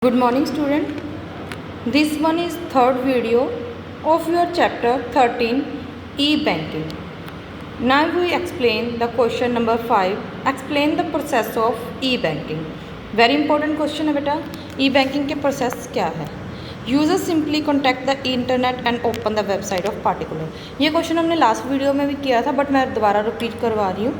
Good morning student. This one is third video of your chapter 13 e-banking. Now we explain the question number 5. Explain the process of e-banking. Very important question है बेटा. E-banking के process क्या है? Users simply contact the internet and open the website of particular. ये question हमने last video में भी किया था but मैं दोबारा repeat करवा रही हूँ.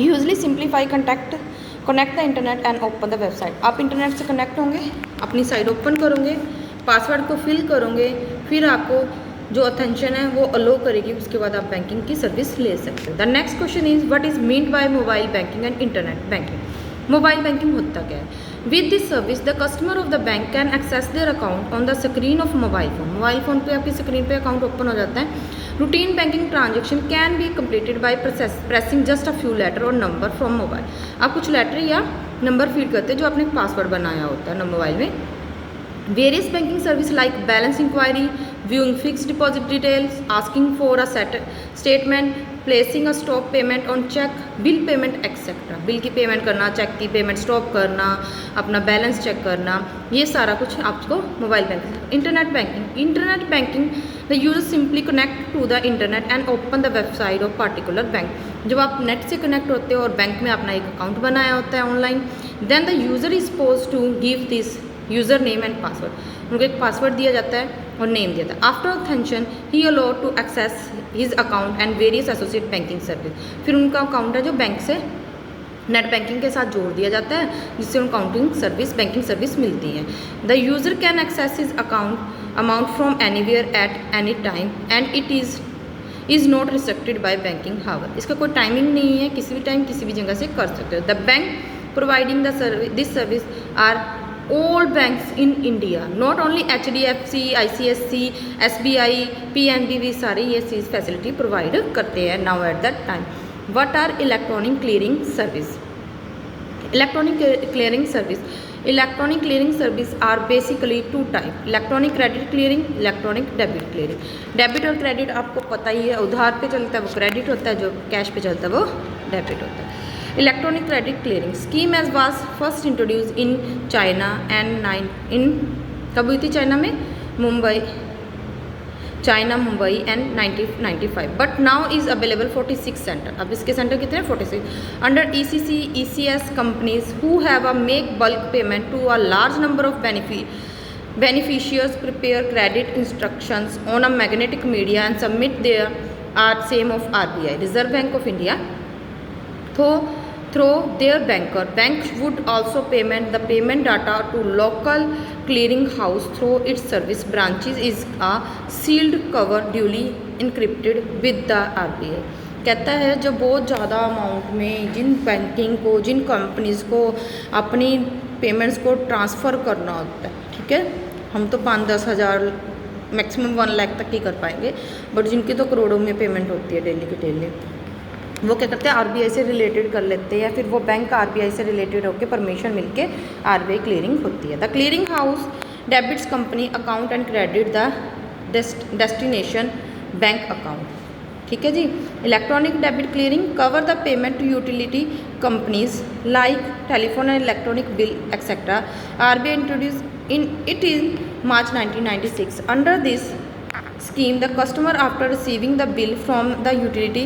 Usually simplify connect the internet and open the website. आप इंटरनेट से कनेक्ट होंगे, अपनी साइट ओपन करोगे, पासवर्ड को फिल करोगे, फिर आपको जो अटेंशन है वो अलो करेगी, उसके बाद आप बैंकिंग की सर्विस ले सकते हो. The next question is what is meant by mobile banking and internet banking. Mobile banking होता क्या है? With this service the customer of the bank can access their account on the screen of mobile phone. Mobile phone पे आपकी screen पे account open हो जाता है. Routine banking transaction can be completed by pressing just a few letter और number from mobile. आप कुछ letter या नंबर फीड करते हैं जो आपने पासवर्ड बनाया होता है ना मोबाइल में. Various banking service like balance inquiry, viewing fixed deposit details, asking for a statement, placing a stop payment on check, bill payment etc. Bill की पेमेंट करना, चेक की पेमेंट स्टॉप करना, अपना बैलेंस चेक करना, ये सारा कुछ आपको mobile banking. Internet banking the user simply connect to the internet and open the website of particular bank. जब आप नेट से कनेक्ट होते हो और बैंक में अपना एक अकाउंट बनाया होता है online, then the user is suppose to give this user name and password. उनको एक पासवर्ड दिया जाता है और नेम दिया जाता है. After authentication he allowed to access his account and various associate banking service. फिर उनका अकाउंट है जो बैंक से नेट बैंकिंग के साथ जोड़ दिया जाता है, जिससे उनको बैंकिंग सर्विस मिलती है. The user can access his amount from anywhere at any time and it is not restricted by banking hour. इसका कोई टाइमिंग नहीं है, किसी भी टाइम किसी भी जगह से कर सकते हो. The bank providing this service are all banks in India, not only HDFC, ICSC, SBI, PNB भी सारे ये चीज़ फैसिलिटी प्रोवाइड करते हैं now at that time. What are electronic clearing service? Electronic clearing service are basically two type: electronic credit clearing, electronic debit clearing. Debit और credit आपको पता ही है, उधार पे चलता है वो क्रेडिट होता है, जो कैश पे चलता है वो डेबिट होता है. Electronic credit clearing scheme as was first introduced in China and कब हुई थी चाइना में? Mumbai and 1995. But now is available 46 center. अब इसके सेंटर कितने हैं? 46. Under ECC, ECS companies who have a make bulk payment to a large number of beneficiaries prepare credit instructions on a magnetic media and submit their are same of RBI, Reserve Bank of India. Through their banker. Bank would also payment the payment data to local clearing house through its service branches is a sealed cover duly encrypted with the RBI. कहता है जब बहुत ज़्यादा amount में जिन companies को अपनी payments को transfer करना होता है, ठीक है, हम तो 5-10 हज़ार मैक्सिमम 1 लाख तक ही कर पाएंगे, बट जिनकी तो करोड़ों में पेमेंट होती है डेली के डेली, वो क्या करते हैं आरबीआई से रिलेटेड कर लेते हैं, या फिर वो बैंक आरबीआई से रिलेटेड होकर परमिशन मिलके आरबीआई क्लियरिंग होती है. The clearing house debits company account and credit the destination bank account. ठीक है जी. Electronic debit clearing cover the payment to utility companies like telephone and electronic bill etcetera. RBI introduce in March 1996. Under this scheme, the customer, after receiving the bill from the utility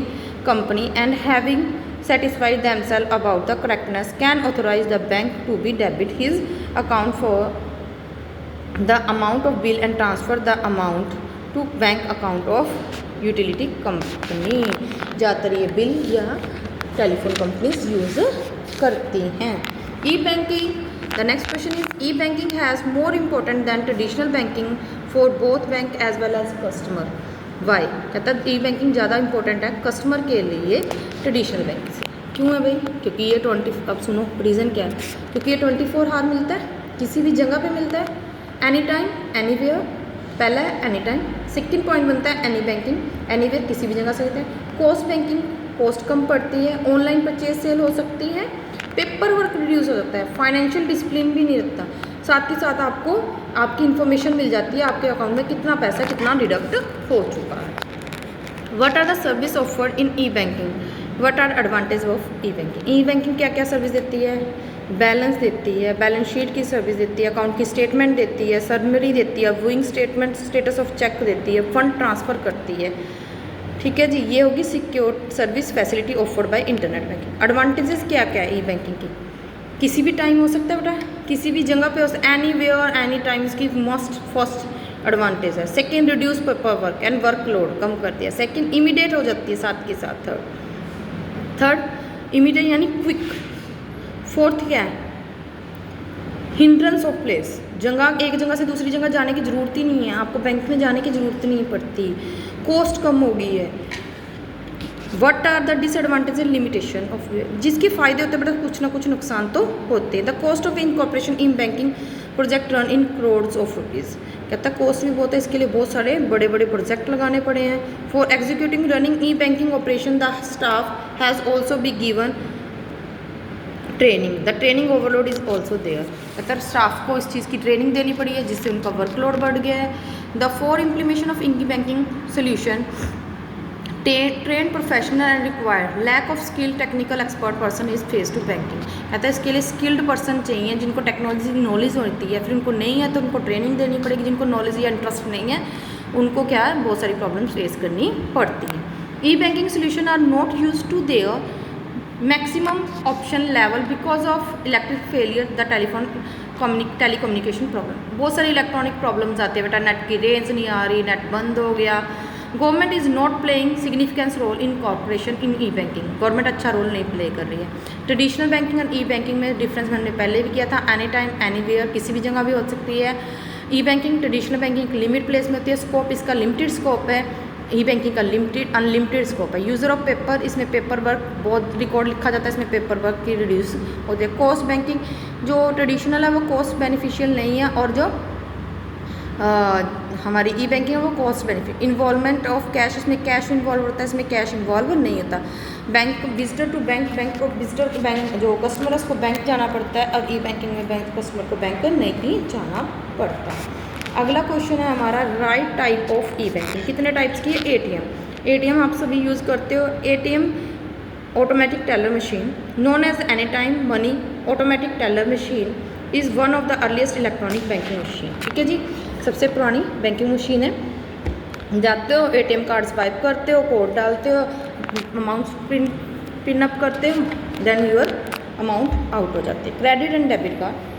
company and having satisfied themselves about the correctness, can authorize the bank to be debit his account for the amount of bill and transfer the amount to bank account of utility company. ज़्यादातर ये bill या telephone companies use करती हैं. E banking. The next question is e-banking has more important than traditional banking for both bank as well as customer. Why? कहता है e banking ज़्यादा important है customer के लिए ट्रेडिशनल बैंक से. क्यों है भाई? क्योंकि ये अब सुनो रीज़न क्या है. क्योंकि ये 24 आवर मिलता है, किसी भी जगह पे मिलता है, एनी टाइम एनीवेयर. पहला है एनी टाइम. सेकेंड पॉइंट बनता है एनी बैंकिंग, एनीवेयर किसी भी जगह से होता है. कॉस्ट बैंकिंग, कॉस्ट कम पड़ती है, ऑनलाइन परचेज सेल हो सकती है, पेपर वर्क रिड्यूस हो जाता है, फाइनेंशियल डिसिप्लिन भी नहीं रखता, साथ ही साथ आपको आपकी इन्फॉर्मेशन मिल जाती है आपके अकाउंट में कितना पैसा कितना डिडक्ट हो चुका है. What are the service offered in e banking? What are advantage of e banking? E banking क्या क्या सर्विस देती है? बैलेंस देती है, बैलेंस शीट की सर्विस देती है, अकाउंट की स्टेटमेंट देती है, समरी देती है, viewing statement, status of cheque देती है, फंड ट्रांसफ़र करती है। ठीक है जी, ये होगी secure service facility offered by internet banking. Advantages क्या क्या है ई बैंकिंग की? किसी भी टाइम हो सकता है बेटा, किसी भी जगह पे हो सकता है, एनी वेयर एनी टाइम, इसकी मोस्ट फर्स्ट एडवांटेज है। Second, reduce paper work and workload, कम करती है। सेकेंड, इमीडिएट हो जाती है साथ के साथ। थर्ड इमीडिएट यानी क्विक। फोर्थ क्या है? हिंड्रेंस ऑफ प्लेस, जगह एक जगह से दूसरी जगह जाने की ज़रूरत ही नहीं है, आपको बैंक में जाने की ज़रूरत नहीं पड़ती। कॉस्ट कम हो गई है। What are the disadvantage and limitation of, जिसके फ़ायदे होते हैं बेटा कुछ ना कुछ नुकसान तो होते हैं। The cost of incorporation in banking project run in crores of rupees, कहता है कॉस्ट भी बहुत है, इसके लिए बहुत सारे बड़े बड़े प्रोजेक्ट लगाने पड़े हैं। For executing running e banking operation the staff has also be given training, the training overload is also there, कहता है स्टाफ को इस चीज़ की ट्रेनिंग देनी पड़ी है जिससे उनका वर्कलोड बढ़ गया है। The for implementation of e banking solution train professional and required, lack of skilled technical expert person is face to banking, कहता है इसके लिए स्किल्ड पर्सन चाहिए जिनको टेक्नोलॉजी की नॉलेज होती है, फिर उनको नहीं है तो उनको ट्रेनिंग देनी पड़ेगी। जिनको नॉलेज या इंटरेस्ट नहीं है उनको क्या है बहुत सारी प्रॉब्लम्स फेस करनी पड़ती हैं। E banking solution are not use to their maximum option level because of electric failure the telecommunication problem, बहुत सारी इलेक्ट्रॉनिक प्रॉब्लम्स आती है बेटा, नेट की रेंज नहीं आ रही, नेट बंद हो गया। Government is not playing significance role in corporation in e banking, government अच्छा रोल नहीं प्ले कर रही है। ट्रेडिशनल बैंकिंग और ई बैंकिंग में डिफरेंस मैंने पहले भी किया था, एनी टाइम एनी वेयर, किसी भी जगह भी हो सकती है। E banking traditional banking limit place में होती है, स्कोप इसका लिमिटेड स्कोप है, ई बैंकिंग का लिमिटेड अनलिमिटेड स्कोप है। यूज़र ऑफ पेपर, इसमें पेपर वर्क बहुत रिकॉर्ड लिखा जाता है, इसमें पेपर वर्क की रिड्यूस होती है। कॉस्ट बैंकिंग जो ट्रेडिशनल है वो कॉस्ट बेनिफिशियल नहीं है, और जो हमारी ई बैंकिंग है वो cost benefit. Involvement of cash, इसमें कैश इन्वॉल्व होता है, इसमें कैश इन्वॉल्व नहीं होता। Bank visitor to bank, bank को विजिटर को बैंक, जो कस्टमर है उसको बैंक जाना पड़ता है, और ई बैंकिंग में बैंक कस्टमर को बैंक नहीं जाना पड़ता। अगला क्वेश्चन है हमारा, right type of e banking. कितने टाइप्स की है? एटीएम। एटीएम आप सभी यूज़ करते हो। ATM automatic teller machine known as any time money automatic teller machine is one of the earliest electronic banking machine. ठीक है जी, सबसे पुरानी बैंकिंग मशीन है। जाते हो एटीएम कार्ड स्वाइप करते हो, कोड डालते हो, अमाउंट पिन अप करते हो, देन यूर अमाउंट आउट हो जाती है। Credit and debit card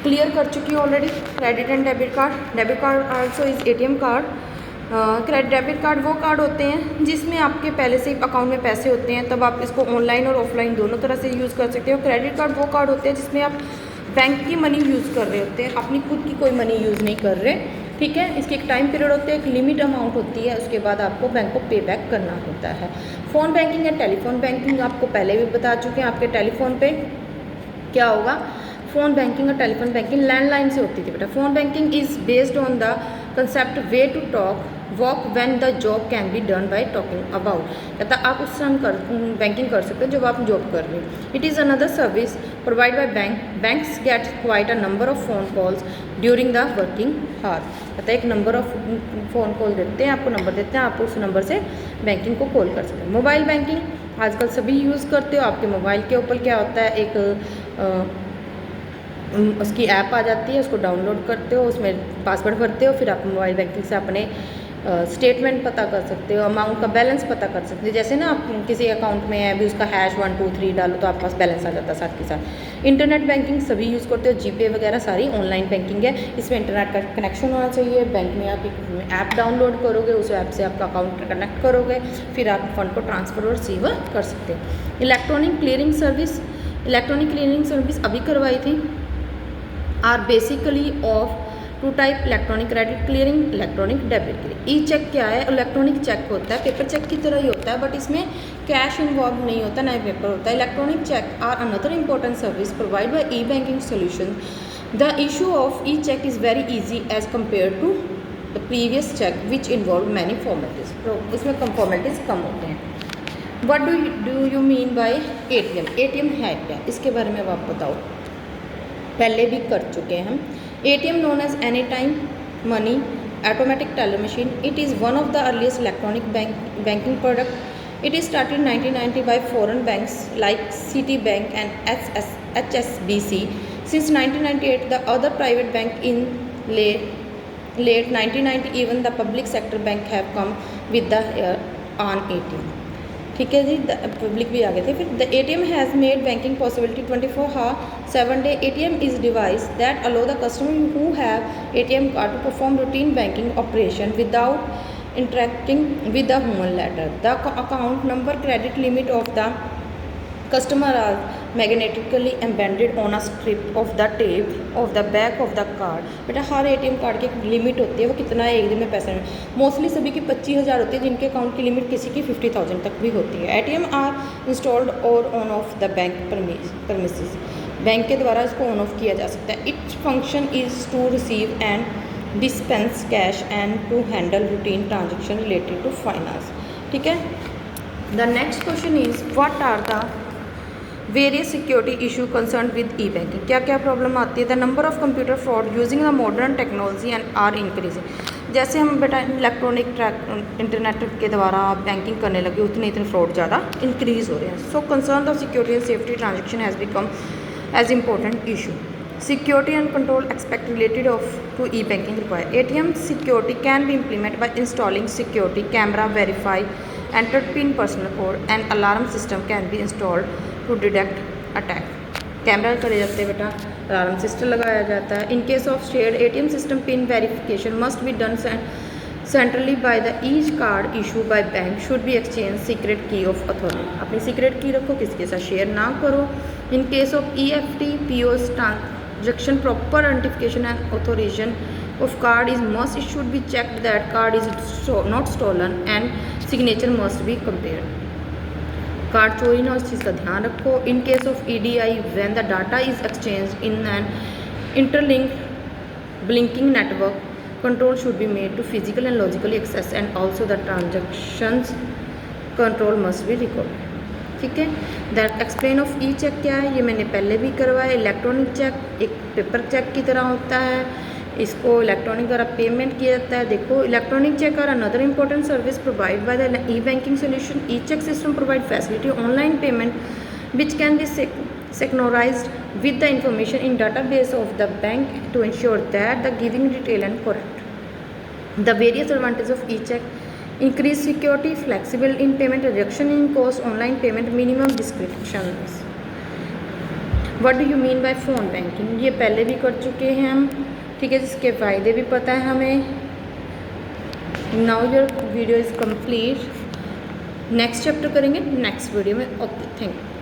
clear कर चुकी हूँ already. Credit and debit card also is ATM card. Debit card वो कार्ड होते हैं जिसमें आपके पहले से अकाउंट में पैसे होते हैं, तब आप इसको ऑनलाइन और ऑफलाइन दोनों तरह से यूज़ कर सकते हो। क्रेडिट कार्ड वो कार्ड होते हैं जिसमें आप बैंक की मनी यूज़ कर रहे होते हैं, अपनी खुद की कोई मनी यूज़ नहीं कर रहे। ठीक है, इसके एक टाइम पीरियड होते हैं, एक लिमिट अमाउंट होती है, उसके बाद आपको बैंक को पे बैक करना होता है। फ़ोन बैंकिंग या टेलीफोन बैंकिंग आपको पहले भी बता चुके हैं। आपके टेलीफोन पे क्या होगा, फ़ोन बैंकिंग और टेलीफोन बैंकिंग लैंडलाइन से होती थी बेटा। Phone banking is based on the concept way to talk work when the job can be done by talking about, कहता आप उस समय बैंकिंग कर सकते हो जब आप जॉब कर रहे हो। It is another service provide by banks get quite a number of phone calls during the working hour, कहता एक नंबर ऑफ फ़ोन कॉल देते हैं, आपको नंबर देते हैं, आप उस नंबर से बैंकिंग को कॉल कर सकते हैं। मोबाइल बैंकिंग आजकल सभी यूज़ करते हो। आपके मोबाइल के ऊपर क्या होता है, एक उसकी ऐप आ जाती है, उसको डाउनलोड करते हो, उसमें पासवर्ड भरते हो, फिर आप मोबाइल बैंकिंग से अपने स्टेटमेंट पता कर सकते हो, अमाउंट का बैलेंस पता कर सकते हो। जैसे ना आप किसी अकाउंट में है अभी उसका हैश 1 2 3 डालो तो आपके पास बैलेंस आ जाता है साथ के साथ। इंटरनेट बैंकिंग सभी यूज़ करते हो, जीपे वगैरह सारी ऑनलाइन बैंकिंग है, इसमें इंटरनेट का कनेक्शन होना चाहिए। बैंक में आप एक ऐप डाउनलोड करोगे, उस ऐप से आपका अकाउंट कनेक्ट करोगे, फिर आप फंड को ट्रांसफ़र और रिसीव कर सकते हो। इलेक्ट्रॉनिक क्लियरिंग सर्विस अभी करवाई थी। Are basically of two type, electronic credit clearing, electronic debit clearing. E cheque क्या है, इलेक्ट्रॉनिक चेक होता है, पेपर चेक की तरह ही होता है, बट इसमें कैश इन्वॉल्व नहीं होता, ना पेपर होता है। Electronic cheque are another important service provide by e banking solution. The issue of e cheque is very easy as compare to the previous cheque which involve many formalities, तो इसमें कम formalities कम होते हैं। What do you mean by ATM? ATM है क्या, इसके बारे में आप बताओ। पहले भी कर चुके हैं हम। ATM known as any time money automatic teller machine, it is one of the earliest electronic banking product. It is started 1990 by foreign banks like Citibank and HSBC. Since 1998, the other private bank in late 1990, even the public sector bank have come with the on ATM. ठीक है जी, public भी आ गए थे। फिर the ATM has made banking possibility 24/7 day. ATM is device that allow the customer who have ATM card to perform routine banking operation without interacting with the human letter. The account number credit limit of the customer are magnetically embedded on a strip of the tape of the back of the card. बेटा हर ATM card की एक limit होती है, वो कितना है एक दिन में पैसे में। मोस्टली सभी की 25,000 होती है, जिनके अकाउंट की लिमिट किसी की 50,000 तक भी होती है। ATM आर इंस्टॉल्ड और on off the bank premises. Bank के द्वारा इसको ऑन ऑफ किया जा सकता है। Its function is to receive and dispense cash and to handle routine transaction related to finance. ठीक है। The next question is what are the various security issue concern with e banking. क्या क्या problem आती है। The number of computer fraud using the modern technology and are increasing. जैसे हम बेटा electronic internet के द्वारा बैंकिंग करने लगे उतने फ्रॉड ज़्यादा इंक्रीज़ हो रहे हैं। So concern the security and safety transaction has become as important issue. Security and control aspect related to e-banking require ATM security can be implemented by installing security camera, verify entered PIN, personal code, and alarm system can be installed to detect attack. Camera करे जाते हैं बेटा, alarm system लगाया जाता है। In case of shared ATM system pin verification must be done centrally by the each card issue by bank should be exchange secret की of authority. अपनी secret की रखो, किसी के साथ शेयर ना करो। In case of EFT POS transaction proper identification and authorization of card is must. It should be checked that card is not stolen and signature must be compared. Card चोरी ना, उस चीज़ का ध्यान रखो। In case of EDI when the data is exchanged in an interlinked blinking network, control should be made to physical and logical access and also the transactions control must be recorded. ठीक है। That explain of e cheque क्या है, ये मैंने पहले भी करवाया। Electronic cheque एक पेपर चेक की तरह होता है, इसको इलेक्ट्रॉनिक द्वारा पेमेंट किया जाता है। देखो electronic cheque are another important service provide by the e banking solution. E cheque system provide facility online payment which can be synchronized with the information in database of the bank to ensure that the giving detail and correct. The various advantages of e-check: increase security, flexible in payment, reduction in cost, online payment, minimum descriptions. What do you mean by phone banking? ये पहले भी कर चुके हैं हम, ठीक है, जिसके फ़ायदे भी पता है हमें। Now your video is complete. Next chapter करेंगे नेक्स्ट वीडियो में। Okay, thank you.